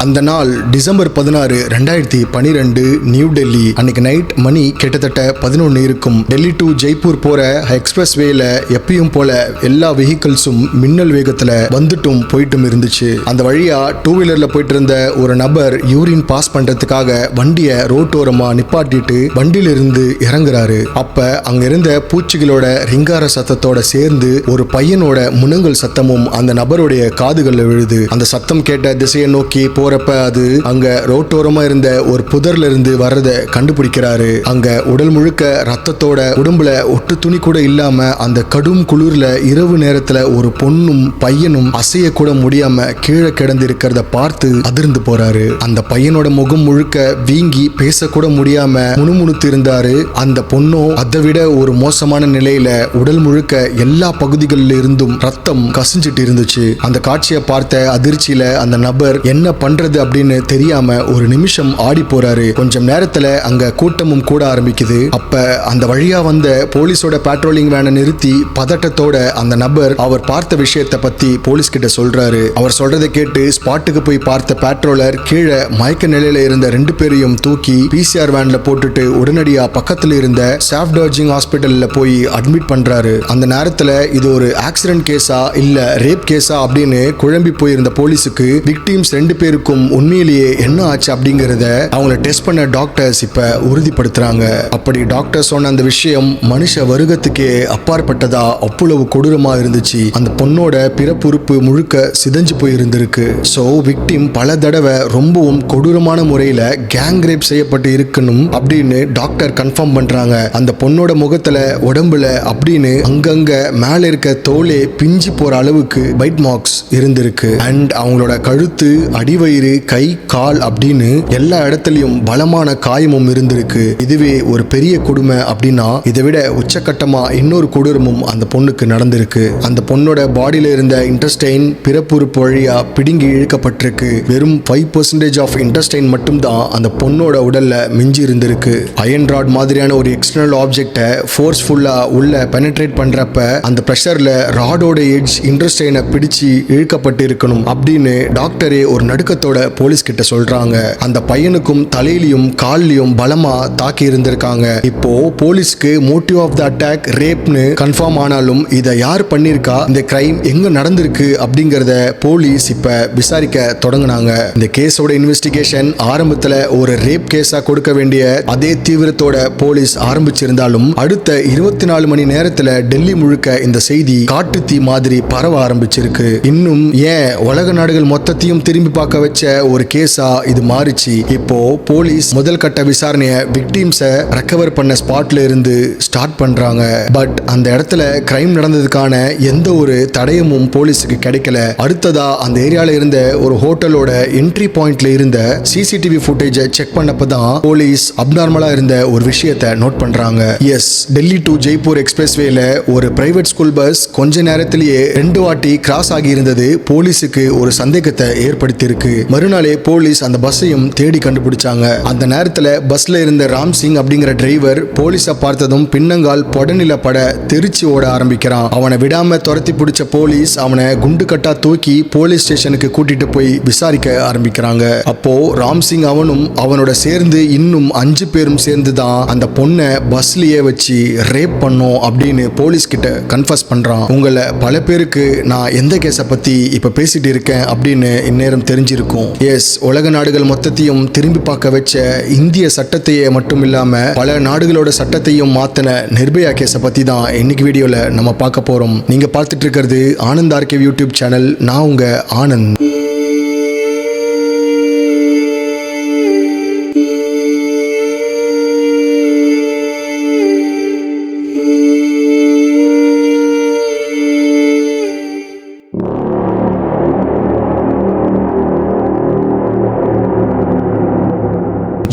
அந்த நாள் December 16, 2012 new Delhi. அன்னைக்கு நைட் மணி கிட்டத்தட்ட 11 இருக்கும். டெல்லி டு ஜெய்ப்பூர் போற எக்ஸ்பிரஸ் வேல எப்பயும் போல எல்லா வெஹிக்கிள்ஸும் மின்னல் வேகத்துல வந்துட்டும் போயிட்டும் இருந்துச்சு. அந்த வழியா டூ வீலர்ல போயிட்டு இருந்த ஒரு நபர் யூரின் பாஸ் பண்றதுக்காக வண்டிய ரோட்டோரமா நிப்பாட்டிட்டு வண்டியில இருந்து இறங்குறாரு. அப்ப அங்க இருந்த பூச்சிகளோட ரிங்கார சத்தத்தோட சேர்ந்து ஒரு பையனோட முனங்கல் சத்தமும் அந்த நபருடைய காதுகள்ல விழுது. அந்த சத்தம் கேட்ட திசையை நோக்கி போறப்ப அது அங்க ரோட்டோரமா இருந்த ஒரு புதர்ல இருந்து வர்றத கண்டுபிடிக்கிறாரு. அங்க உடல் முழுக்க ரத்தத்தோட உடம்புல ஒட்டு துணி கூட இல்லாம அந்த கடும் குளிர்ல இரவு நேரத்துல ஒரு பொண்ணும் பையனும் அசைய கூட முடியாம கீழே கிடந்து இருக்கிறத பார்த்து அதிர்ந்து போறாரு. அந்த பையனோட முகம் முழுக்க வீங்கி பேசக்கூட முடியாம முணுமுணுத்து இருந்தாரு. அந்த பொண்ணும் அதை விட ஒரு மோசமான நிலையில உடல் முழுக்க எல்லா பகுதிகளில் இருந்தும் ரத்தம் கசிஞ்சிட்டு இருந்துச்சு. அந்த காட்சியை பார்த்த அதிர்ச்சியில அந்த நபர் என்ன பண்றது அப்படின்னு தெரியாம ஒரு நிமிஷம் ஆடி போறாரு. கொஞ்சம் நேரத்துல அங்க கூட்டமும் கூட ஆரம்பிக்குது. அப்ப அந்த வழியா வந்த போலீஸோட பேட்ரோலிங் வேனை நிறுத்தி பதட்டத்தோட அந்த நபர் அவர் பார்த்த விஷயத்தை பத்தி போலீஸ் கிட்ட சொல்றாரு. அவர் சொல்றதை கேட்டு ஸ்பாட்டுக்கு போய் பார்த்த பேட்ரோலர் கீழே மயக்க நிலையில இருந்த 2 பேரையும் தூக்கி PCR வேன்ல போட்டுட்டு உடனடியா பக்கத்துல இருந்த சாஃப்டார்ஜிங் ஹாஸ்பிட்டல்ல போய் அட்மிட் பண்றாரு. அந்த நேரத்துல இது ஒரு ஆக்சிடென்ட் கேஸா இல்ல ரேப் கேஸா அப்படின்னு குழம்பி போயிருந்த போலீஸுக்கு விக்டிம்ஸ் 2 பேருக்கும் உண்மையிலேயே என்ன ஆச்சு அப்படிங்கறத அவங்கள டெஸ்ட் பண்ண டாக்டர்ஸ் இப்ப உறுதிப்படுத்துறாங்க. அப்படி டாக்டர் சொன்ன அந்த விஷயம் மனுஷ வருகத்துக்கே அப்பாற்பட்டதா அவ்வளவு கொடூரமா இருந்துச்சு. அந்த பொண்ணோட பிறப்புறுப்பு முழுக்க சிதைஞ்சு போயிருந்திருக்கு. சோ விக்டிம் பல தடவை ரொம்பவும் கொடூரமான முறையில கேங் ரேப் செய்யப்பட்டு இருக்கணும் அப்படின்னு டாக்டர் கன்ஃபார்ம் பண்றாங்க. அந்த பொண்ணோட முகத்துல உடம்புல அப்படின்னு அங்கங்க மேல இருக்க தோலே பிஞ்சு போற அளவுக்கு பைட் மார்க்ஸ் இருந்திருக்கு. அண்ட் அவங்களோட கழுத்து, அடிவயிறு, கை, கால் அப்படின்னு எல்லா இடத்துலயும் பலமான காயமும் இருந்திருக்கு. இதுவே ஒரு பெரிய கொடுமை அப்படின்னா இதை விட உச்சக்கட்டமா இன்னொரு கொடூரமும் அந்த பொண்ணுக்கு நடந்திருக்கு. அந்த பொண்ணோட பாடியில இருந்த இன்டெஸ்டைன் பிறப்புறுப்பு வழியா பிடுங்கி இழுக்கப்பட்டிருக்கு. வெறும் 5% ஆஃப் இன்டெஸ்டைன் மட்டும் தான் அந்த பொண்ணோட உடல்ல மிஞ்சி இருந்திருக்கு. அயன் ராட் மாதிரியான ஒரு எக்ஸ்டர்னல் ஆப்ஜெக்டை ஃபோர்ஸ்ஃபுல்லா உள்ள பெனட்ரேட் பண்றப்ப அந்த பிரஷர்ல ராடோட எட்ஜ் இன்டெஸ்டைனை பிடிச்சு இழுக்கப்பட்டு இருக்கணும் அப்படின்னு டாக்டரே ஒரு நடுக்கத்தோட போலீஸ் கிட்ட சொல்றாங்க. அந்த பையனுக்கும் தலையிலையும் கால்லையும் பலமா தாக்கி இருந்திருக்காங்க. இப்போ போலீஸ்க்கு மோட்டிவ் ஆஃப் த அட்டாக் ரேப்னு கன்ஃபார்ம் ஆனாலும் இதை யார் பண்ணிருக்கா, இந்த கிரைம் எங்க நடந்திருக்கு அப்படிங்கறத போலீஸ் இப்ப விசாரிக்க தொடங்கினாங்க. இந்த கேஸோட இன்வெஸ்டிகேஷன் ஆரம்பத்துல ஒரு ரேப் கேஸா கொடுக்க வேண்டிய அதே தீவிரத்தோட போலீஸ் ஆரம்பிச்சிருந்தாலும் அடுத்த 24 மணி நேரத்துல டெல்லி முழுக்க இந்த செய்தி காட்டு தீ மாதிரி பரவ ஆரம்பிச்சிருக்கு. இன்னும் ஏன் உலக நாடுகள் மொத்தத்தையும் திரும்பி பார்க்க வச்ச ஒரு கேஸா இது மாறிச்சு. இப்போ போலீஸ் முதல் கட்ட விசாரணையை விக்டிம்ஸை ரெக்கவர் பண்ண ஸ்பாட்ல இருந்து ஸ்டார்ட் பண்றாங்க. பட் அந்த இடத்துல கிரைம் நடந்ததுக்கான எந்த ஒரு தடயமும் போலீஸுக்கு கிடைக்கல. அடுத்ததா அந்த ஏரியால இருந்த ஒரு ஹோட்டலோட என்ட்ரி பாயிண்ட்ல இருந்த சிசிடிவி ஃபுட்டேஜை செக் பண்ணப்பதான் போலீஸ் அப்நார்மலா இருந்த ஒரு விஷயத்தை நோட் பண்றாங்க. Yes, Delhi to Jaipur express வேல ஒரு பிரைவேட் ஸ்கூல் பஸ் கொஞ்ச நேரத்திலேயே 2 வாட்டி கிராஸ் ஆகி இருந்தது போலீஸுக்கு ஒரு சந்தேகத்தை ஏற்படுத்தி இருக்கு. மறுநாளே போலீஸ் அந்த பஸ்ஸையும் தேடி கண்டுபிடிச்சாங்க. அந்த நேரத்துல பஸ்ல இருந்த ராம் சிங் அப்படிங்கிற டிரைவர் போலீஸை பார்த்ததும் பின்னங்கால் பொடநில பட தெரிச்சு ஓட ஆரம்பிக்கிறான். அவனை விடாம துரத்தி பிடிச்ச போலீஸ் அவனை குண்டு கட்டா தூக்கி போலீஸ் ஸ்டேஷனுக்கு கூட்டிட்டு போய் விசாரிக்க ஆரம்பிக்கிறாங்க. அப்போ ராம் சிங் அவனும் அவனோட சேர்ந்து இன்னும் 5 பேரும் சேர்ந்து தான் அந்த பொண்ணை பஸ்லயே வச்சு ரேப் பண்ணோம் அப்படின்னு போலீஸ் கிட்ட கன்ஃபஸ் பண்றான். உங்களை பல பேருக்கு நான் எந்த கேஸை பத்தி இப்ப பேசிட்டு இருக்கேன் அப்படின்னு இந்நேரம் தெரிஞ்சிருக்கும். எஸ், உலக நாடுகள் மொத்தத்தையும் திரும்பி பார்க்க வச்ச இந்திய சட்டத்தையே மட்டும் இல்லாம பல நாடுகளோட சட்டத்தையும் மாத்தின நிர்பயா கேஸை பத்தி தான் இன்னைக்கு வீடியோல நம்ம பார்க்க போறோம். நீங்க பார்த்துட்டு இருக்கிறது ஆனந்த் ஆர்கே யூடியூப் சேனல். நான் உங்க ஆனந்த்.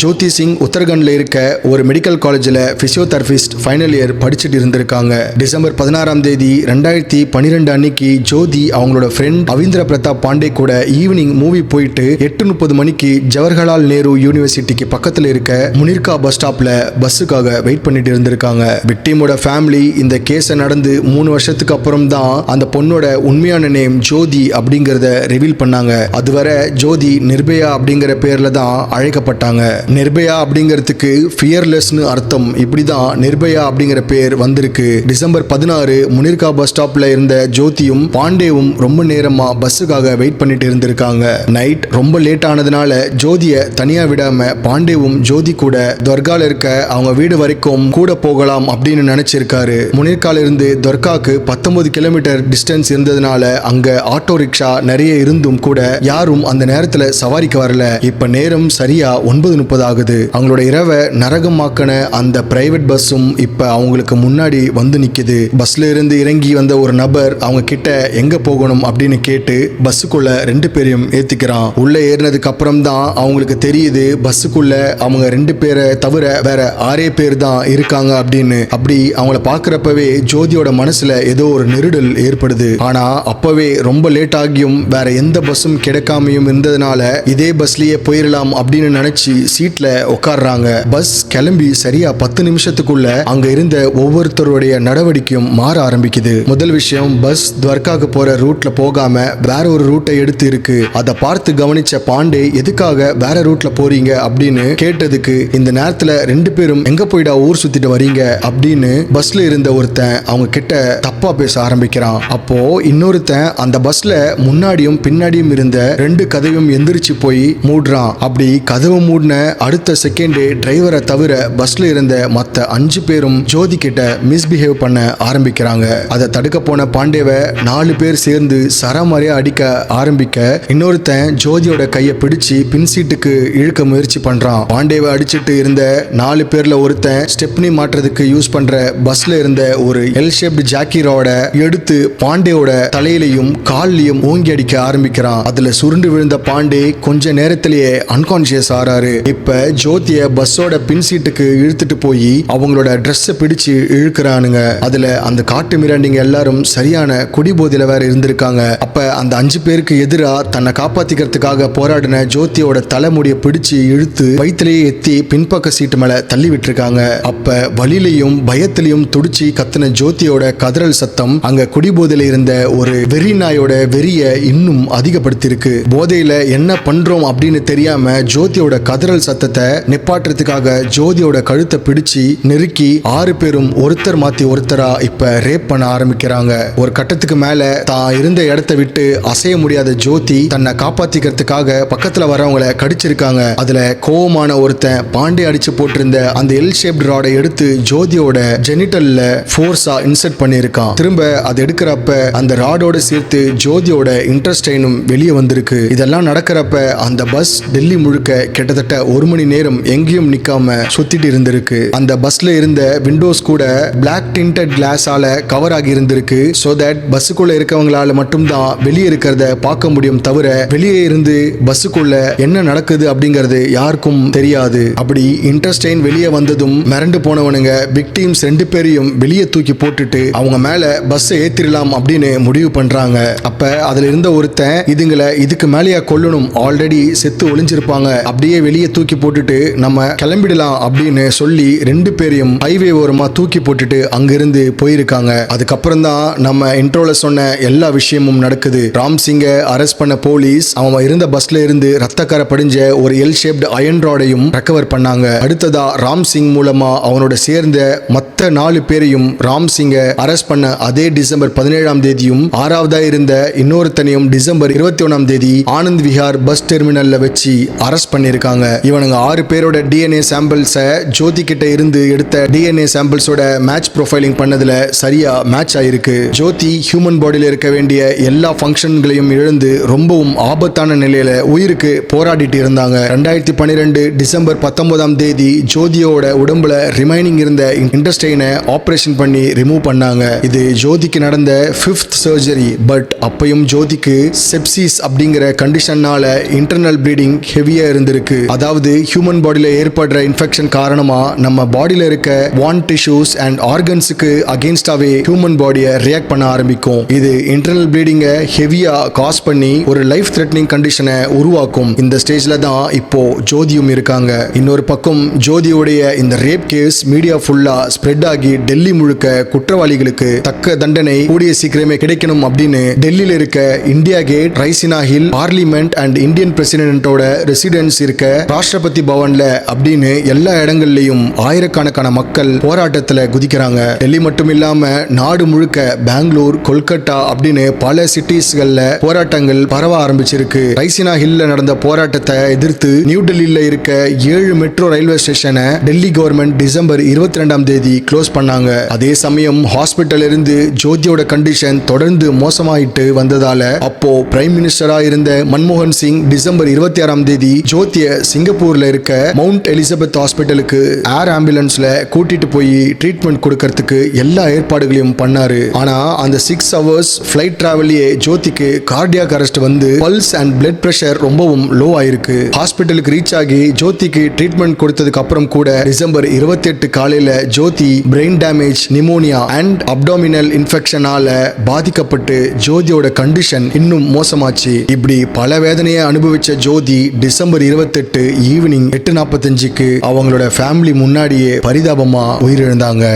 ஜோதி சிங் உத்தரகண்ட்ல இருக்க ஒரு மெடிக்கல் காலேஜில் பிசியோதெரபிஸ்ட் ஃபைனல் இயர் படிச்சுட்டு இருந்திருக்காங்க. டிசம்பர் 16 2012 அன்னைக்கு ஜோதி அவங்களோட ஃப்ரெண்ட் அவீந்திர பிரதாப் பாண்டே கூட ஈவினிங் மூவி போயிட்டு 8:30 மணிக்கு ஜவஹர்லால் நேரு யூனிவர்சிட்டிக்கு பக்கத்தில் இருக்க முனிர்கா பஸ் ஸ்டாப்ல பஸ்ஸுக்காக வெயிட் பண்ணிட்டு இருந்திருக்காங்க. விக்டிமோட ஃபேமிலி இந்த கேஸ் நடந்து 3 வருஷத்துக்கு அப்புறம் தான் அந்த பொண்ணோட உண்மையான நேம் ஜோதி அப்படிங்கறத ரிவீல் பண்ணாங்க. அதுவரை ஜோதி நிர்பயா அப்படிங்கிற பேர்ல தான் அழைக்கப்பட்டாங்க. நிர்பயா அப்படிங்கிறதுக்கு ஃபியர்லெஸ்னு அர்த்தம். இப்படிதான் நிர்பயா அப்படிங்கிற பேர் வந்திருக்கு. டிசம்பர் 16 முனிர்கா பஸ் ஸ்டாப்ல இருந்த ஜோதியும் பாண்டேவும் ரொம்ப நேரமா பஸ்ஸுக்காக வெயிட் பண்ணிட்டு இருந்திருக்காங்க. நைட் ரொம்ப லேட் ஆனதுனால ஜோதியை தனியா விடாம பாண்டேவும் ஜோதி கூட துர்கால இருக்க அவங்க வீடு வரைக்கும் கூட போகலாம் அப்படின்னு நினைச்சிருக்காரு. முனிர்கால இருந்து துர்காக்கு 19 கிலோமீட்டர் டிஸ்டன்ஸ் இருந்ததுனால அங்க ஆட்டோ ரிக்ஷா நிறைய இருந்தும் கூட யாரும் அந்த நேரத்துல சவாரிக்கு வரல. இப்ப நேரம் சரியா 9:30 ஆகுது. அவங்களோட இரவை நரகமாக்கின அந்த பிரைவேட் பஸ்ஸும் இப்ப அவங்களுக்கு முன்னாடி வந்து நிக்குது. பஸ்ல இருந்து இறங்கி வந்த ஒரு நபர் அவங்க கிட்ட எங்க போகணும் அப்படின்னு கேட்டு பஸ்ஸுக்குள்ள 2 பேரையும் ஏத்திக்கிறான். உள்ள ஏறினதுக்கு அப்புறம் தான் அவங்களுக்கு தெரியுது பஸ்ஸுக்குள்ள அவங்க 2 பேரை தவிர வேற 6 பேர் தான் இருக்காங்க அப்படின்னு. அப்படி அவங்கள பாக்குறப்பவே ஜோதியோட மனசுல ஏதோ ஒரு நெருடல் ஏற்படுது. ஆனா அப்பவே ரொம்ப லேட் ஆகியும் வேற எந்த பஸ்ஸும் கிடைக்காமையும் இருந்ததுனால இதே பஸ்லயே போயிடலாம் அப்படின்னு நினைச்சு சீட்ல உட்கார்றாங்க. பஸ் கிளம்பி சரியா 10 நிமிஷத்துக்குள்ள அங்க இருந்த ஒவ்வொருத்தருடைய நடவடிக்கையும் மாற ஆரம்பிக்குது. முதல் விஷயம், பஸ் துவர்காக்கு போற ரூட்ல போகாம வேற ஒரு ரூட்டை எடுத்து இருக்கு. அதை பார்த்து கவனிச்ச பாண்டே எதுக்காக வேற ரூட்ல போறீங்க அப்படின்னு கேட்டதுக்கு இந்த நேரத்துல 2 பேரும் எங்க போயிடா ஊர் சுத்திட்டு வரீங்க அப்படின்னு பஸ்ல இருந்த ஒருத்தன் அவங்க கிட்ட தப்பா பேச ஆரம்பிக்கிறான். அப்போ இன்னொருத்தன் அந்த பஸ்ல முன்னாடியும் பின்னாடியும் இருந்த 2 கதவையும் எந்திரிச்சு போய் மூடுறான். அப்படி கதவு மூடின அடுத்த செகண்டே டிரைவரை தவிர பஸ்ல இருந்த மத்த 5 பேரும் ஜோதி கிட்ட மிஸ்பிஹேவ் பண்ண ஆரம்பிக்கிறாங்க. அதை தடுக்க போன பாண்டேவை 4 பேர் சேர்ந்து சரமாரியா அடிக்க ஆரம்பிக்க இன்னொருத்தன் ஜோதியோட கையை பிடிச்சு பின் சீட்டுக்கு இழுக்க முயற்சி பண்றான். பாண்டேவை அடிச்சிட்டு இருந்த 4 பேர்ல ஒருத்தன் ஸ்டெப்னி மாற்றுறதுக்கு யூஸ் பண்ற பஸ்ல இருந்த ஒரு எல் ஷேப்டு ஜாக்கி ராட எடுத்து பாண்டேவோட தலையிலையும் கால்லையும் ஓங்கி அடிக்க ஆரம்பிக்கிறான். அதுல சுருண்டு விழுந்த பாண்டே கொஞ்ச நேரத்திலேயே அன்கான்சியஸ் ஆறாரு. இப்ப ஜோதிய பஸ்ஸோட பின் சீட்டுக்கு இழுத்துட்டு போய் அவங்களோட ட்ரெஸ்ஸை பிடிச்சு இழுக்கிறானுங்க. அதுல அந்த காட்டு மிராண்டிங்க எல்லாரும் சரியான குடிபோதையில வேற இருந்திருக்காங்க. அப்ப அந்த 5 பேருக்கு எதிரா தன்னை காப்பாத்திக்கிறதுக்காக போராடின ஜோதியோட தலைமுடியை பிடிச்சு இழுத்து வயிற்றிலேயே எத்தி பின்பக்க சீட்டு மேல தள்ளி விட்டுருக்காங்க. அப்ப வலியிலையும் பயத்திலையும் துடிச்சு கத்தின ஜோதியோட கதறல் சத்தம் அங்க குடிபோதையில இருந்த ஒரு வெறி நாயோட வெறிய இன்னும் அதிகப்படுத்திருக்கு. போதையில என்ன பண்றோம் அப்படின்னு தெரியாம ஜோதியோட கதறல் சத்தத்தை நிப்பாட்டுறதுக்காக ஜோதியோட கழுத்தை பிடிச்சு நெருக்கி 6 பேரும் ஒருத்தர் மாத்தி ஒருத்தரா இப்ப ரேப் பண்ண ஆரம்பிக்கிறாங்க. ஒரு கட்டத்துக்கு மேல தான் இருந்த இடத்தை விட்டு அசைய முடியாத ஜோதி தன்னை காப்பாத்திக்கிறதுக்காக பக்கத்துல வரவங்களை கடிச்சிருக்காங்க. அதுல கோவமான ஒருத்தன் பாண்டே அடிச்சு போட்டிருந்த அந்த எல் ஷேப்டு ராடை எடுத்து ஜோதியோட ஜெனிட்டல்ல ஃபோர்ஸா இன்சர்ட் பண்ணியிருக்கான். திரும்ப அதை எடுக்கிறப்ப அந்த ராடோட சேர்த்து ஜோதியோட இன்டெஸ்டைனும் வெளியே வந்திருக்கு. இதெல்லாம் நடக்கிறப்ப அந்த பஸ் டெல்லி முழுக்க கிட்டத்தட்ட 1 மணி நேரம் எங்கேயும் நிக்காம சுத்திட்டு இருந்திருக்கு. அந்த பஸ்ல இருந்த விண்டோஸ் கூட பிளாக் டிண்டட் கிளாஸால கவர் ஆகி இருந்திருக்கு. சோ தட் பஸ்ஸுக்குள்ள இருக்கவங்களால மட்டும்தான் வெளியே இருக்கிறத பார்க்க முடியும், தவிர வெளியே இருந்து பஸ்ஸுக்குள்ள என்ன நடக்குது அப்படிங்கிறது யாருக்கும் தெரியாது. அப்படி இன்டெஸ்டைன் வெளியே வந்ததும் மிரண்டு போனவனுங்க விக்டிம்ஸ் 2 பேரையும் வெளியே தூக்கி போட்டுட்டு அவங்க மேல பஸ்ஸை ஏத்திரலாம் அப்படின்னு முடிவு பண்றாங்க. அப்ப அதுல இருந்த ஒருத்தன் இதுங்களை இதுக்கு மேலேயா கொல்லணும், ஆல்ரெடி செத்து ஒளிஞ்சிருப்பாங்க, அப்படியே வெளியே தூக்கி போட்டுட்டு நம்ம கிளம்பிடலாம் அப்படின்னு சொல்லி 2 பேரையும் ஹைவே ஓரமா தூக்கி போட்டுட்டு அங்கிருந்து போயிருக்காங்க. அதுக்கப்புறம் தான் நம்ம இன்ட்ரோல சொன்ன எல்லா விஷயமும் நடக்குது. ராம் சிங்கை அரெஸ்ட் பண்ண போலீஸ் அவன் இருந்த பஸ்ல இருந்து ரத்தக்கரை படிஞ்ச ஒரு எல் ஷேப்டு அயன் ராடையும் ரெக்கவர் பண்ணாங்க. அடுத்ததா ராம் சிங் மூலமா அவனோட சேர்ந்த மற்ற 4 பேரையும் ராம் சிங்கை அரெஸ்ட் பண்ண அதே டிசம்பர் 17 6வதா இருந்த இன்னொருத்தனையும் டிசம்பர் 21 ஆனந்த் விஹார் பஸ் டெர்மினல்ல வச்சு அரெஸ்ட் பண்ணிருக்காங்க. இவனுங்க 6 பேரோட டிஎன்ஏ சாம்பிள்ஸை ஜோதி கிட்ட இருந்து எடுத்த டிஎன்ஏ சாம்பிள்ஸோட மேட்ச் ப்ரொஃபைலிங் பண்ணதுல சரியா மேட்ச் ஆயிருக்கு. ஜோதி ஹியூமன் பாடியில இருக்க வேண்டிய எல்லா ஃபங்க்ஷன்களையும் இழந்து ரொம்பவும் ஆபத்தான நிலையில உயிருக்கு போராடிட்டு இருந்தாங்க. 2012 டிசம்பர் 19 ஜோதியோட உடம்புல ரிமைனிங் இருந்த இன்டெஸ்டைனை ஆபரேஷன் பண்ணி ரிமூவ் பண்ணாங்க. இது ஜோதிக்கு நடந்த 5th சர்ஜரி. பட் அப்பயும் ஜோதிக்கு செப்சிஸ் அப்படிங்கிற கண்டிஷன்னால இன்டர்னல் ப்ளீடிங் ஹெவியா இருந்திருக்கு. அதாவது ஹியூமன் பாடியில ஏற்படுற இன்ஃபெக்ஷன் காரணமா நம்ம பாடியில இருக்க வான் டிஷ்யூஸ் அண்ட் ஆர்கன்ஸுக்கு அகேன்ஸ்டாவே ஹியூமன் பாடியை ரியாக்ட் பண்ண ஆரம்பிக்கும். இது இன்டர்னல் ப்ளீடிங்கை ஹெவியா காஸ் பண்ணி ஒரு லைஃப் த்ரெட்னிங் கண்டிஷனை உருவாக்கும். இந்த ஸ்டேஜ்ல தான் இப்போ ஜோதியும் இருக்காங்க. இன்னொரு பக்கம் ஜோதியோடைய இந்த ரேப் கேஸ் மீடியா ஃபுல்லா ஸ்ப்ரெட் ஆகி டெல்லி முழுக்க குற்றவாளிகளுக்கு தக்க தண்டனை கூடிய சீக்கிரமே கிடைக்கணும் அப்படின்னு டெல்லியில இருக்க India Gate, Raisina Hill, parliament and Indian பிரசிடென்ட்டோட ரெசிடென்ஸ் இருக்க ராஷ்டிரபதி பவன்ல அப்படின்னு எல்லா இடங்கள்லயும் ஆயிரக்கணக்கான மக்கள் போராட்டத்துல குதிக்கிறாங்க. டெல்லி மட்டும் இல்லாம நாடு முழுக்க பெங்களூர், கொல்கத்தா அப்படின்னு பல சிட்டிஸ்கள்ல போராட்டங்கள் பரவ ஆரம்பிச்சிருக்கு. ரைசினா ஹில்ல நடந்த போராட்டத்தை எதிர்த்து நியூ டெல்லியில இருக்க 7 மெட்ரோ ரயில்வே ஸ்டேஷனை டெல்லி கவர்மெண்ட் டிசம்பர் 22ஆம் தேதி க்ளோஸ் பண்ணாங்க. அதே சமயம் ஹாஸ்பிட்டல் இருந்து ஜோதியோட கண்டிஷன் தொடர்ந்து மோசமாயிட்டு வந்ததால அப்போ பிரைம் மினிஸ்டரா இருந்த மன்மோகன் சிங் டிசம்பர் 26ஆம் தேதி ஜோதிய சிங்கப்பூர்ல இருக்க மவுண்ட் எலிசபெத் ஹாஸ்பிட்டலுக்கு ஏர் ஆம்புலன்ஸ்ல கூட்டிட்டு போய் ட்ரீட்மெண்ட் கொடுக்கறதுக்கு எல்லா ஏற்பாடுகளையும் பண்ணாரு. ஆனா அந்த 6 hours ஃபிளைட் டிராவலியே ஜோதிக்கு கார்டியாக் அரெஸ்ட் வந்து பல்ஸ் அண்ட் பிளட் பிரஷர் ரொம்பவும் லோ ஆயிருக்கு. ஹாஸ்பிட்டலுக்கு ரீச் ஆகி ஜோதிக்கு ட்ரீட்மெண்ட் கொடுத்ததுக்கு அப்புறம் கூட டிசம்பர் 28 காலையில Jyoti brain damage, pneumonia and abdominal இன்ஃபெக்ஷனால பாதிக்கப்பட்டு ஜோதியோட கண்டிஷன் இன்னும் மோசமாச்சு. இப்படி பல வேதனையை அனுபவிச்ச ஜோதி டிசம்பர் 28 ஈவினிங் 8:45க்கு அவங்களோட ஃபேமிலி முன்னாடியே பரிதாபமா உயிரிழந்தாங்க.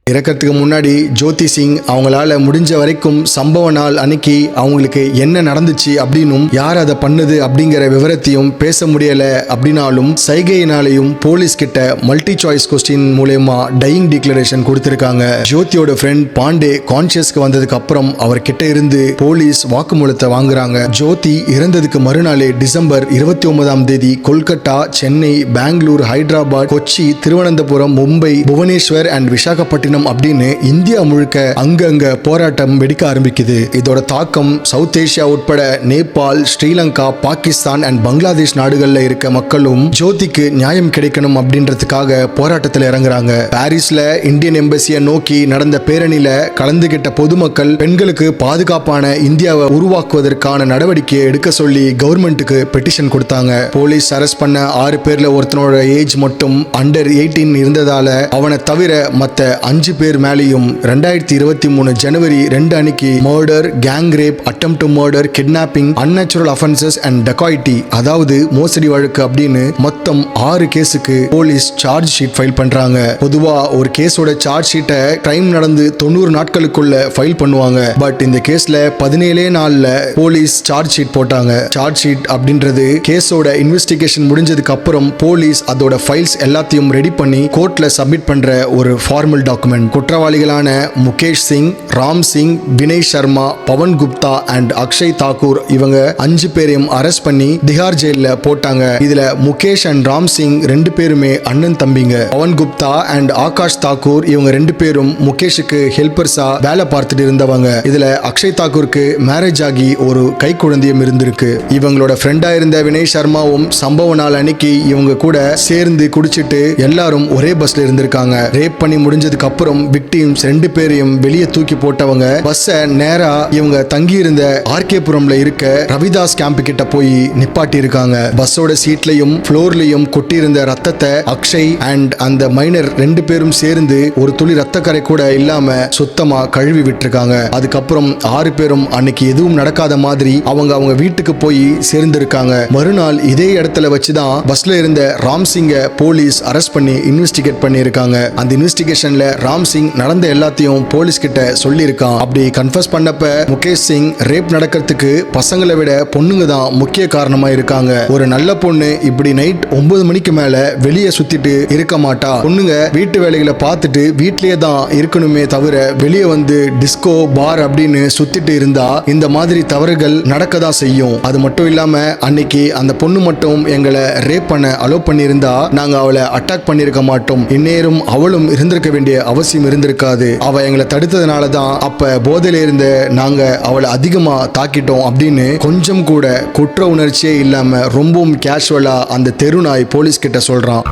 இறக்கிறதுக்கு முன்னாடி ஜோதி சிங் அவங்களால முடிஞ்ச வரைக்கும் சம்பவ நாள் அன்னைக்கு அவங்களுக்கு என்ன நடந்துச்சு அப்படின்னும் யார் அதை பண்ணுது அப்படிங்கிற விவரத்தையும் பேச முடியல அப்படின்னாலும் சைகையினாலையும் போலீஸ் கிட்ட மல்டி சாய்ஸ் கொஸ்டின் மூலமா டையிங் டிக்ளரேஷன் கொடுத்திருக்காங்க. ஜோதியோட ஃப்ரெண்ட் பாண்டே கான்சியஸ்க்கு வந்ததுக்கு அப்புறம் அவர்கிட்ட இருந்து போலீஸ் வாக்குமூலத்தை வாங்குறாங்க. ஜோதி இறந்ததுக்கு மறுநாளே டிசம்பர் 29ஆம் தேதி கொல்கத்தா, சென்னை, பெங்களூர், ஹைதராபாத், கொச்சி, திருவனந்தபுரம், மும்பை, புவனேஸ்வர் அண்ட் விசாகப்பட்டினம் அப்படின்னு இந்தியா முழுக்க அங்கங்க போராட்டம் வெடிக்க ஆரம்பிக்குது. இதோட தாக்கம் சவுத் ஏசியா உட்பட நேபாள், ஸ்ரீலங்கா, பாகிஸ்தான் அண்ட் பங்களாதேஷ் நாடுகள்ல இருக்க மக்களும் ஜோதிக்கு நியாயம் கிடைக்கணும் அப்படின்றதுக்காக போராட்டத்தில் இறங்குறாங்க. பாரிஸ்ல இந்தியன் எம்பசியை நோக்கி நடந்த பேரணியில கலந்துகிட்ட பொதுமக்கள் பெண்களுக்கு பாதுகாப்பான இந்தியாவை உருவாக்குவதற்கான நடவடிக்கையை எடுக்க சொல்லி கவர்மெண்ட்டுக்கு பெட்டிஷன் கொடுத்தாங்க. போலீஸ் அரெஸ்ட் பண்ண 6 பேர்ல ஒருத்தனோட ஏஜ் மட்டும் அண்டர் 18 இருந்ததால அவனை தவிர மத்த 5 பேர் மேலேயும் 2023 ஜனவரி 2 அன்னைக்கு murder, gang rape, attempt to murder, kidnapping, unnatural offences and dacoity அதாவது மோசடி வழக்கு அப்படின்னு மொத்தம் 6 கேஸுக்கு போலீஸ் சார்ஜ் ஷீட் ஃபைல் பண்றாங்க. பொதுவா ஒரு கேஸோட சார்ஜ் ஷீட்டை கிரைம் நடந்து 90 நாட்களுக்குள்ள ஃபைல் பண்ணுவாங்க. பட் இந்த கேஸ்ல 17 நாள்ல போலீஸ் சார்ஜ் ஷீட் போட்டாங்க. சார்ஜ் ஷீட் அப்படின்றது கேஸோட இன்வெஸ்டிகேஷன் முடிஞ்சதுக்கு அப்புறம் போலீஸ் அதோட ஃபைல்ஸ் எல்லாத்தையும் ரெடி பண்ணி கோர்ட்ல சப்மிட் பண்ற ஒரு ஃபார்மல் டாக்குமெண்ட். குற்றவாளிகளான முகேஷ் சிங், ராம் சிங், வினய் சர்மா, பவன் குப்தா அண்ட் அக்ஷய் தாக்கூர் இவங்க 5 பேரையும் அரெஸ்ட் பண்ணி திஹார் ஜெயில போட்டாங்க. இதுல முகேஷ் அண்ட் ராம் சிங் 2 பேருமே அண்ணன் தம்பிங்க. பவன் குப்தா அண்ட் ஆகாஷ் தாக்கூர் இவங்க 2 பேரும் முகேஷுக்கு ஹெல்பர்ஸா வேலை பார்த்துட்டு இருந்தவங்க. இதுல அக்ஷய் தாக்கூருக்கு மேரேஜ் ஆகி ஒரு கை குழந்தையும் இருந்திருக்கு. இவங்களோட ஃப்ரெண்டா இருந்த வினய் சர்மாவும் சம்பவ நாள் அன்னைக்கு இவங்க கூட சேர்ந்து குடிச்சிட்டு எல்லாரும் ஒரே பஸ்ல இருந்திருக்காங்க. ரேப் பண்ணி முடிஞ்சதுக்கு அப்புறம் விக்டிம்ஸ் 2 பேரையும் வெளியே தூக்கி போட்டவங்க பஸ்ஸை நேரா இவங்க தங்கி இருந்த ஆர்கேபுரம்ல இருக்க ரவிதாஸ் கேம்ப் கிட்ட போய் நிப்பாட்டி இருக்காங்க. பஸ்ஸோட சீட்லயும் ஃப்ளோர்லயும் கொட்டி இருந்த ரத்தத்தை அக்ஷய் அண்ட் அந்த மைனர் 2 பேரும் சேர்ந்து ஒரு துளி ரத்தக்கரை கூட இல்லாம சுத்தமா கழுவி விட்டுருக்காங்க. அதுக்கப்புறம் 6 பேரும் அன்னைக்கு எதுவும் நடக்காத மாதிரி அவங்க வீட்டுக்கு போய் சேர்ந்திருக்காங்க. மறுநாள் இதே இடத்துல வச்சுதான் பஸ்ல இருந்த ராம் சிங்கை போலீஸ் அரெஸ்ட் பண்ணி இன்வெஸ்டிகேட் பண்ணி இருக்காங்க. அந்த இன்வெஸ்டிகேஷன்ல ராம் சிங் நடந்த எல்லாத்தையும் போலீஸ் கிட்ட சொல்லி இருக்கான். அப்படி கன்ஃபஸ் பண்ணப்ப முகேஷ் சிங் ரேப் நடக்கிறதுக்கு பசங்களை விட பொண்ணுங்க தான் முக்கிய காரணமா இருக்காங்க. ஒரு நல்ல பொண்ணு இப்படி நைட் 9 மணிக்கு மேல வெளியே சுத்திட்டு இருக்க மாட்டா. பொண்ணுங்க வீட்டு வேலைகளை பார்த்துட்டு வீட்லயே தான் இருக்கணுமே தவிர வெளியே வந்து டிஸ்கோ, பார் அப்படின்னு சுத்திட்டு இருந்தா இந்த மாதிரி தவறுகள் நடக்க தான் செய்யும். அது மட்டும் இல்லாம அன்னைக்கு அந்த பொண்ணு மட்டும் எங்களை ரேப் பண்ண அலோ பண்ணியிருந்தா நாங்க அவளை அட்டாக் பண்ணிருக்க மாட்டோம். இந்நேரம் அவளும் இருந்திருக்க வேண்டிய அவசியம் இருந்திருக்காது. அவ எங்களை தடுத்ததுனால தான் அப்ப போதையில இருந்த நாங்க அவளை அதிகமா தாக்கிட்டோம் அப்படின்னு கொஞ்சம் கூட குற்ற உணர்ச்சியே இல்லாம ரொம்பவும் கேஷுவலா அந்த தெருநாய் போலீஸ் கிட்ட சொல்றான்.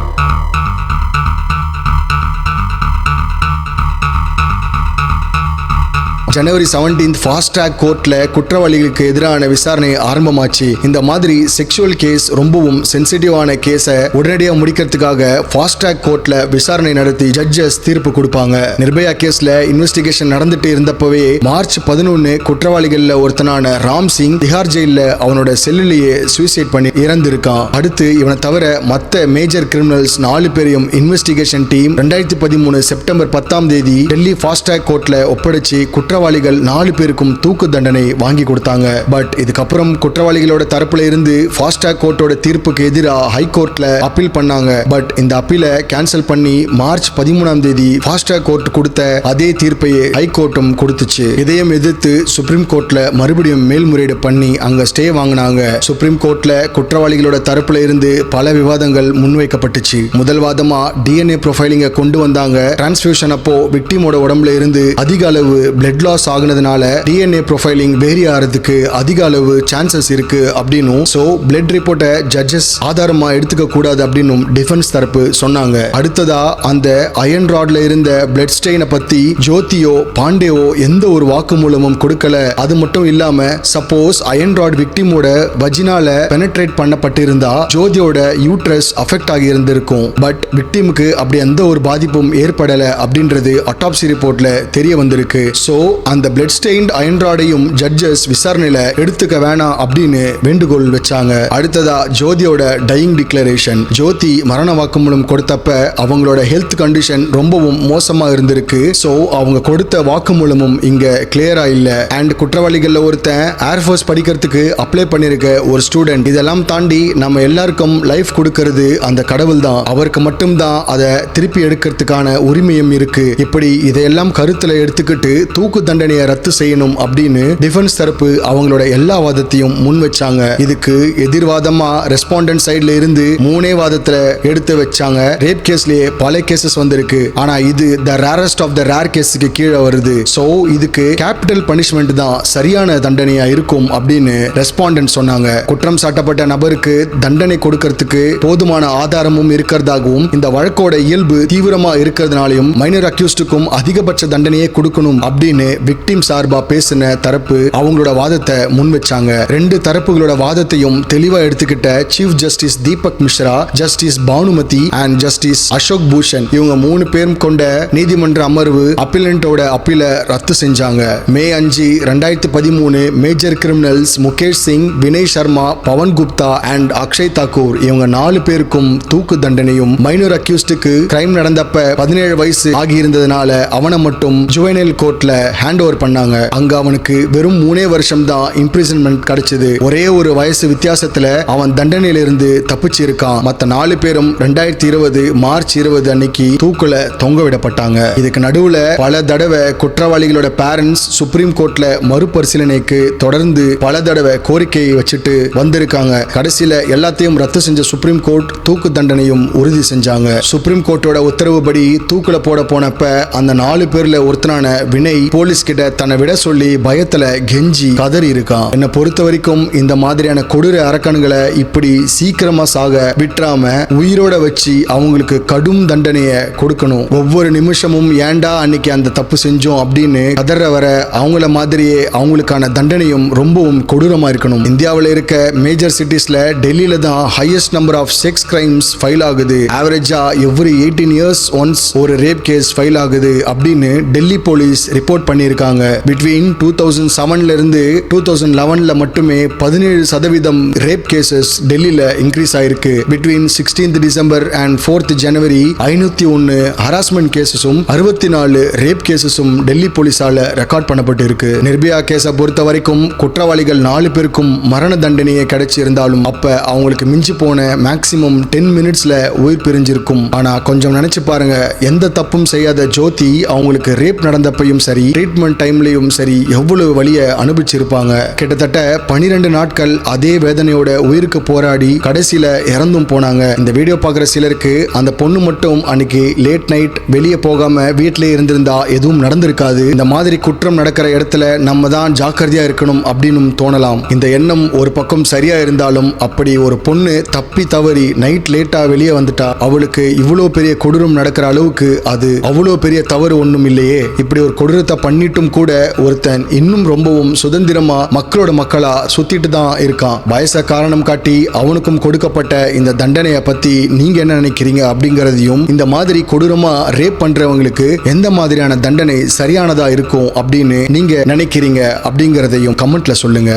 ஜனவரி 17 ஃபாஸ்ட் ட்ராக் கோர்ட்ல குற்றவாளிகளுக்கு எதிரான விசாரணை ஆரம்பமாச்சு. இந்த மாதிரி செக்ஷுவல் கேஸ் ரொம்பவும் சென்சிட்டிவான கேஸை உடனடியாக முடிக்கிறதுக்காக ஃபாஸ்ட் ட்ராக் கோர்ட்ல விசாரணை நடத்தி ஜட்ஜஸ் தீர்ப்பு கொடுப்பாங்க. நிர்பயா கேஸ்ல இன்வெஸ்டிகேஷன் நடந்துட்டு இருந்தப்பவே மார்ச் 11 குற்றவாளிகள்ல ஒருத்தனான ராம் சிங் திஹார் ஜெயில அவனோட செல்லுலேயே சூசைட் பண்ணி இறந்திருக்கான். அடுத்து இவனை தவிர மத்த மேஜர் கிரிமினல்ஸ் 4 பேரையும் investigation team 2013 September 10 Delhi fast track கோர்ட்ல ஒப்படைச்சு குற்றவாளிகள் 4 பேருக்கும் தூக்கு தண்டனை வாங்கி கொடுத்தாங்க. பட் இதுக்கப்புறம் குற்றவாளிகளோட தரப்புல இருந்து ஃபாஸ்ட் ட்ராக் கோர்ட்டோட தீர்ப்புக்கு எதிராக ஹை கோர்ட்ல அப்பீல் பண்ணாங்க. பட் இந்த அப்பீலை கேன்சல் பண்ணி மார்ச் 13 ஃபாஸ்ட் ட்ராக் கோர்ட் கொடுத்த அதே தீர்ப்பையே ஹை கோர்ட்டும் கொடுத்துச்சு. இதையும் எதிர்த்து சுப்ரீம் கோர்ட்ல மறுபடியும் மேல்முறையீடு பண்ணி அங்க ஸ்டே வாங்கினாங்க. சுப்ரீம் கோர்ட்ல குற்றவாளிகளோட தரப்புல இருந்து பல விவாதங்கள் முன்வைக்கப்பட்டுச்சு. முதல் வாதமா DNA ப்ரொஃபைலிங்க கொண்டு வந்தாங்க. டிரான்ஸ்ஃபியூஷன் அப்போ விக்டிமோட உடம்புல இருந்து அதிக அளவு பிளட் லாஸ் ஆகுனதுனால DNA ப்ரொஃபைலிங் வேரி ஆகிறதுக்கு அதிக அளவு சான்சஸ் இருக்கு அப்படின்னும், சோ பிளட் ரிப்போர்ட்டை ஜட்ஜஸ் ஆதாரமா எடுத்துக்க கூடாது அப்படின்னும் டிஃபென்ஸ் தரப்பு சொன்னாங்க. அடுத்ததா அந்த அயன் ராட்ல இருந்த பிளட் ஸ்டெயினை பத்தி ஜோதியோ பாண்டேவோ எந்த ஒரு வாக்குமூலமும் கொடுக்கல. அது மட்டும் இல்லாம சப்போஸ் அயன் ராட் விக்டிமோட வஜினால பெனட்ரேட் பண்ணப்பட்டிருந்தா ஜோதியோட யூட்ரஸ் அஃபெக்ட் ஆகி இருந்திருக்கும். பட் விக்டிமுக்கு அப்படி எந்த ஒரு பாதிப்பும் ஏற்படல அப்படின்றது அட்டாப்சி ரிப்போர்ட்ல தெரிய வந்திருக்கு. சோ அந்த பிளட் ஸ்டெயின்ட் அயன் ராடையும் ஜட்ஜஸ் விசாரணையில எடுத்துக்க வேணாம் அப்படின்னு வேண்டுகோள் வச்சாங்க. அடுத்ததா ஜோதியோட டையிங் டிக்ளரேஷன். ஜோதி மரண வாக்குமூலம் கொடுத்தப்ப அவங்களோட ஹெல்த் கண்டிஷன் ரொம்பவும் மோசமா இருந்திருக்கு. சோ அவங்க கொடுத்த வாக்குமூலமும் இங்க கிளியரா இல்ல. அண்ட் குற்றவாளிகள்ல ஒருத்தன் ஏர்ஃபோர்ஸ் படிக்கிறதுக்கு அப்ளை பண்ணிருக்க ஒரு ஸ்டூடெண்ட். இதெல்லாம் தாண்டி நம்ம எல்லாருக்கும் லைஃப் கொடுக்கிறது அந்த கடவுள் தான். அவருக்கு மட்டும்தான் அதை திருப்பி எடுக்கிறதுக்கான உரிமையும் இருக்கு. இப்படி இதையெல்லாம் கருத்துல எடுத்துக்கிட்டு தூக்கு தண்டனையை ரத்து செய்யணும் அப்படின்னு டிஃபென்ஸ் தரப்பு அவங்களோட எல்லா வாதத்தையும் முன் வச்சாங்க. இதுக்கு எதிர்வாதமா ரெஸ்பாண்டன்ட் சைடுல இருந்து 3 வாதத்துல எடுத்து வச்சாங்க. ரேப் கேஸ்லயே பல கேசஸ் வந்திருக்கு. ஆனா இது the rarest of the rare கேஸுக்கு கீழே வருது. சோ இதுக்கு கேபிட்டல் பனிஷ்மெண்ட் தான் சரியான தண்டனையா இருக்கும் அப்படின்னு ரெஸ்பாண்டன்ட் சொன்னாங்க. குற்றம் சாட்டப்பட்ட நபருக்கு தண்டனை கொடுக்கிறதுக்கு போதுமான ஆதாரமும் இருக்கிறதாகவும் இந்த வழக்கோட இயல்பு தீவிரமா இருக்கிறதுனாலையும் மைனர் அக்யூஸ்டுக்கும் அதிகபட்ச தண்டனையை கொடுக்கணும் அப்படின்னு விக்டிம் சார்பா பேசின தரப்பு அவங்களோட வாதத்தை முன் வச்சாங்க. 2 தரப்புகளோட வாதத்தையும் தெளிவா எடுத்துக்கிட்ட chief justice Deepak Misra, justice Bhanumathi and justice Ashok Bhushan இவங்க 3 பேரும் கொண்ட நீதிமன்ற அமர்வு அப்பீலண்டோட அப்பீல ரத்து செஞ்சாங்க. May 5, 2013 major criminals Mukesh Singh, Vinay Sharma, Pawan Gupta and Akshay Thakur இவங்க 4 பேருக்கும் தூக்கு தண்டனையும், மைனர் அக்யூஸ்டுக்கு கிரைம் நடந்தப்ப 17 வயசு ஆகியிருந்ததுனால அவனை மட்டும் ஜுவைனல் கோர்ட்ல ஹேண்ட் ஓவர் பண்ணாங்க. அங்க அவனுக்கு வெறும் 3 வருஷம் தான் இம்ப்ரிசன்மெண்ட் கிடைச்சது. ஒரே ஒரு வயசு வித்தியாசத்துல அவன் தண்டனையில இருந்து தப்பிச்சு இருக்கான். மத்த 4 பேரும் 2020 மார்ச் 20 அன்னைக்கு தூக்குல தொங்க விடப்பட்டாங்க. இதுக்கு நடுவுல பல தடவை குற்றவாளிகளோட பேரண்ட்ஸ் சுப்ரீம் கோர்ட்ல மறுபரிசீலனைக்கு தொடர்ந்து பல தடவை கோரிக்கை வச்சுட்டு வந்திருக்காங்க. கடைசியில எல்லாத்தையும் ரத்து செஞ்ச சுப்ரீம் கோர்ட் தூக்கு தண்டனையும் உறுதி செஞ்சாங்க. சுப்ரீம் கோர்ட்டோட உத்தரவுப்படி தூக்குல போட போனப்ப அந்த 4 பேர்ல ஒருத்தனான வினய் போலீஸ் கிட்ட தன்னை விட சொல்லி பயத்துல கெஞ்சி கதறி இருக்கான். என்னை பொறுத்த வரைக்கும் இந்த மாதிரியான கொடூர அரக்கன்களை இப்படி சீக்கிரமா சாக விட்டுறாம உயிரோட வச்சு அவங்களுக்கு கடும் தண்டனையை கொடுக்கணும். ஒவ்வொரு நிமிஷமும் ஏண்டா அன்னைக்கு அந்த தப்பு செஞ்சோம் அப்படின்னு கதற வர அவங்கள மாதிரியே அவங்களுக்கான தண்டனையும் ரொம்பவும் கொடூரமா இருக்கணும். இந்தியாவில் இருக்க மேஜர் சிட்டிஸ்ல டெல்லியில தான் highest number of sex crimes file ஆகுது. ஆவரேஜா எவ்ரி 18 இயர்ஸ் ஒன்ஸ் ஒரு ரேப் கேஸ் ஃபைல் ஆகுது அப்படின்னு டெல்லி போலீஸ் ரிப்போர்ட் பண்ணியிருக்காங்க. பிட்வீன் 2007 இருந்து 2011 மட்டுமே 17% ரேப் கேசஸ் டெல்லியில இன்க்ரீஸ் ஆயிருக்கு. Between 16th December and 4th January 501 harassment கேசஸும் 64 ரேப் கேசஸும் டெல்லி போலீஸால ரெக்கார்ட் பண்ணப்பட்டு இருக்கு. நிர்பயா கேஸை பொறுத்த வரைக்கும் குற்றவாளிகள் 4 பேருக்கும் மரண தண்டனையே கிடைச்சிருந்தாலும் அப்ப அவங்களுக்கு மிஞ்சி போன மேக்சிமம் 10 மினிட்ஸ்ல உயிர் பிரிஞ்சிருக்கும். ஆனா கொஞ்சம் நினைச்சு பாருங்க, எந்த தப்பும் செய்யாத ஜோதி அவங்களுக்கு ரேப் நடந்தப்பையும் சரி ட்ரீட்மெண்ட் டைம்லயும் சரி எவ்வளவு வலியை அனுபவிச்சிருப்பாங்க. கிட்டத்தட்ட 12 நாட்கள் அதே வேதனையோட உயிருக்கு போராடி கடைசியில இறந்தும் போனாங்க. இந்த வீடியோ பார்க்குற சிலருக்கு அந்த பொண்ணு மட்டும் அன்னைக்கு லேட் நைட் வெளியே போகாம வீட்டிலே இருந்திருந்தா எதுவும் நடந்திருக்காது. இந்த மாதிரி குற்றம் நடக்கிற இடத்துல நம்ம தான் ஜாக்கிரதையா இருக்கணும் அப்படின்னு தோணலாம். இந்த எண்ணம் ஒரு பக்கம் சரியா இருந்தாலும் அப்படி ஒரு பொண்ணு தப்பி தவறி நைட் லேட்டா வெளியே வந்துட்டா அவளுக்கு இவ்வளவு பெரிய கொடூரம் நடக்கிற அளவுக்கு அது அவ்வளவு பெரிய தவறு ஒண்ணும் இல்லையே. இப்படி ஒரு கொடூரத்தை பண்ணி பண்ணிட்டும் கூட ஒருத்தன் இன்னும் ரொம்பவும் சுதந்திரமா மக்களோட மக்களா சுத்திட்டு தான் இருக்கான். வயசை காரணம் காட்டி அவனுக்கும் கொடுக்கப்பட்ட இந்த தண்டனையை பத்தி நீங்க என்ன நினைக்கிறீங்க அப்படிங்கறதையும், இந்த மாதிரி கொடூரமா ரேப் பண்றவங்களுக்கு எந்த மாதிரியான தண்டனை சரியானதா இருக்கும் அப்படின்னு நீங்க நினைக்கிறீங்க அப்படிங்கறதையும் கமெண்ட்ல சொல்லுங்க.